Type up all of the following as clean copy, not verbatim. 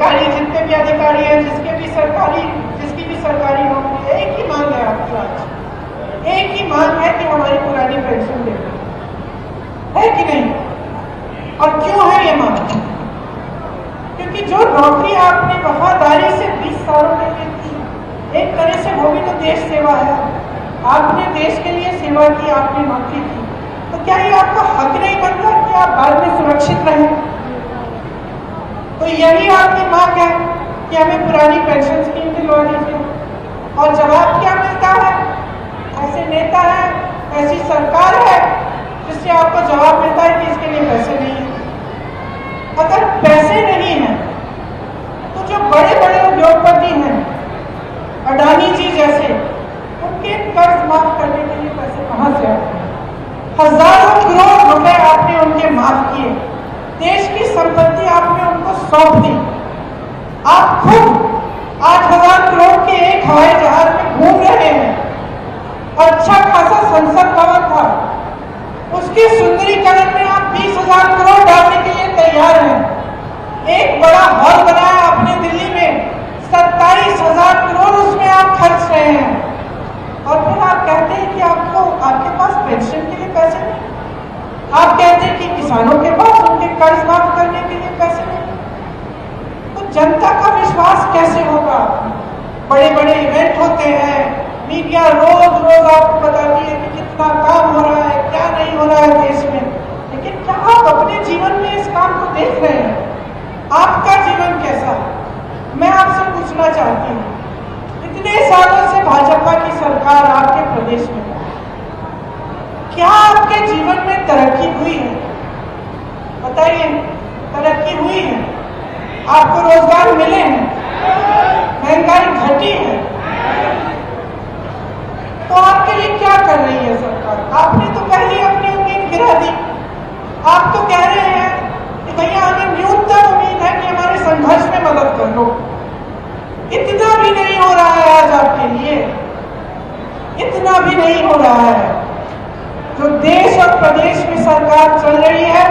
अधिकारी, जितने भी अधिकारी हैं, जिसकी भी सरकारी नौकरी है, एक ही मांग है आपकी आज। एक ही मांग है कि हमारी पुरानी पेंशन दे दो, है कि नहीं? और क्यों है ये मांग? क्योंकि जो नौकरी आपने वफादारी से 20 सालों के लिए की, एक तरह से वो भी तो देश सेवा है। आपने देश के लिए सेवा की, आपने नौकरी की, तो क्या ये आपका हक नहीं बनता कि आप बाद में सुरक्षित रहें? तो यही आपकी मांग है कि हमें पुरानी पेंशन स्कीम दिलवा दीजिए। और जवाब क्या मिलता है? ऐसे नेता है, ऐसी सरकार है जिससे आपको जवाब मिलता है कि इसके लिए पैसे नहीं है। अगर पैसे नहीं हैं तो जो बड़े बड़े उद्योगपति हैं, अडानी जी जैसे, उनके कर्ज माफ करने के लिए पैसे कहां से आते हैं? हजारों करोड़ रुपए आपने उनके माफ किए, देश की संपत्ति आपने उनको सौंप दी। आप खुद 8,000 करोड़ के एक हवाई जहाज में घूम रहे हैं। अच्छा खासा संसद भवन था, उसके सुंदरीकरण में आप 20,000 करोड़ डालने के लिए तैयार हैं। एक बड़ा हॉल बनाया आपने दिल्ली में, 27,000 करोड़ उसमें आप खर्च रहे हैं। और फिर आप कहते हैं कि आपके पास पेंशन के लिए पैसे नहीं। आप कहते हैं कि किसानों के पास उनके कर्ज माफ करने के लिए पैसे नहीं। तो जनता का विश्वास कैसे होगा? बड़े बड़े इवेंट होते हैं, मीडिया रोज रोज आपको बताती है कि कितना काम हो रहा है, क्या नहीं हो रहा है देश में, लेकिन क्या आप अपने जीवन में इस काम को देख रहे हैं? आपका जीवन कैसा है? मैं आपसे पूछना चाहती हूँ, इतने सालों से भाजपा की सरकार आपके प्रदेश में, क्या आपके जीवन में तरक्की हुई है? बताइए, तरक्की हुई है? आपको रोजगार मिले हैं? महंगाई घटी है? तो आपके लिए क्या कर रही है सरकार? आपने तो पहले अपनी उम्मीद गिरा दी। आप तो कह रहे हैं कि भैया हमें न्यूनतम उम्मीद है कि हमारे संघर्ष में मदद कर लो। इतना भी नहीं हो रहा है आज आपके लिए, इतना भी नहीं हो रहा है। जो देश और प्रदेश में सरकार चल रही है,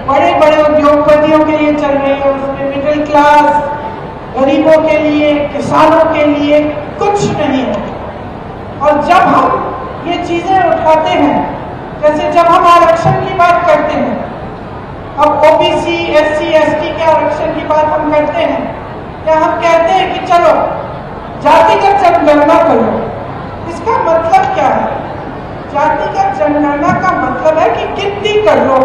बड़े बड़े उद्योगपतियों के लिए चल रही है, उसमें मिडिल क्लास, गरीबों के लिए, किसानों के लिए कुछ नहीं है। और जब हम ये चीजें उठाते हैं, जैसे जब हम आरक्षण की बात करते हैं, अब ओबीसी, एससी, एसटी के आरक्षण की बात हम करते हैं, या हम कहते हैं कि चलो जातिगत जनगणना कर लो। इसका मतलब क्या है? जातिगत जनगणना का मतलब है कि गिनती कर लो।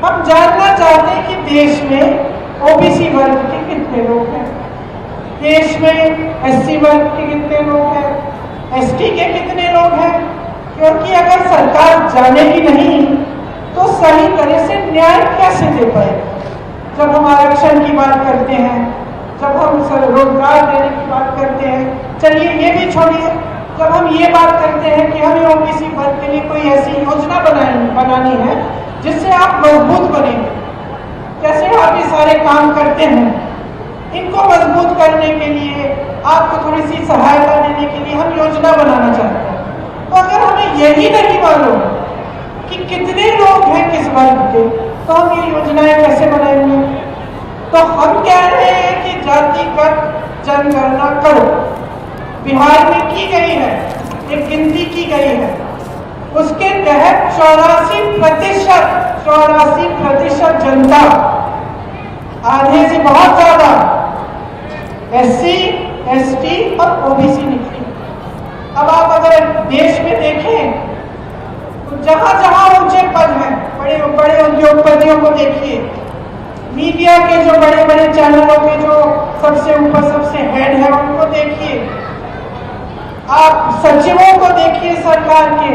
हम जानना चाहते हैं कि देश में ओबीसी वर्ग के कितने लोग हैं, देश में एससी वर्ग के कितने लोग हैं, एसटी के कितने लोग हैं। क्योंकि अगर सरकार जानेगी नहीं तो सही तरह से न्याय कैसे दे पाएगी? जब हम आरक्षण की बात करते हैं, जब हम रोजगार देने की बात करते हैं, चलिए ये भी छोड़िए, जब हम ये बात करते हैं कि हमें ओबीसी वर्ग के लिए कोई ऐसी योजना बनानी है जिससे आप मजबूत बनेंगे, जैसे आप ये सारे काम करते हैं, इनको मजबूत करने के लिए, आपको थोड़ी सी सहायता देने के लिए हम योजना बनाना चाहते हैं। तो अगर हमें यही नहीं मालूम कि कितने लोग हैं किस वर्ग के, तो हम ये योजनाएं कैसे बनाएंगे? तो हम कह रहे हैं कि जातिगत जनगणना करो। बिहार में की गई है, एक गिनती की गई है, उसके तहत 84% जनता, आधे से बहुत ज्यादा एससी, एसटी और ओबीसी निकली। अब आप अगर देश में देखें तो जहां जहां ऊंचे पद हैं, बड़े बड़े उद्योगपतियों को देखिए, मीडिया के जो बड़े बड़े चैनलों के जो सबसे ऊपर सबसे हेड है उनको देखिए, आप सचिवों को देखिए सरकार के,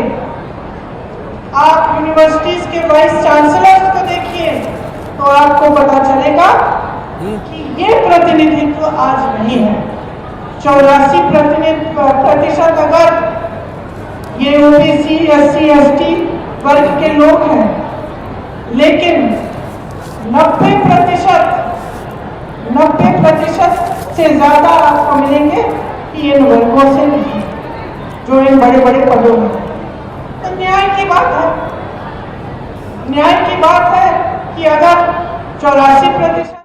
आप यूनिवर्सिटीज के वाइस चांसलर्स को देखिए, तो आपको पता चलेगा कि ये प्रतिनिधित्व आज नहीं है। 84% अगर ये ओबीसी, एससी, एसटी वर्ग के लोग हैं, लेकिन 90% से ज्यादा आपको मिलेंगे कि इन वर्गों से नहीं, जो इन बड़े बड़े पदों में। तो न्याय की बात है, न्याय की बात है कि अगर 84%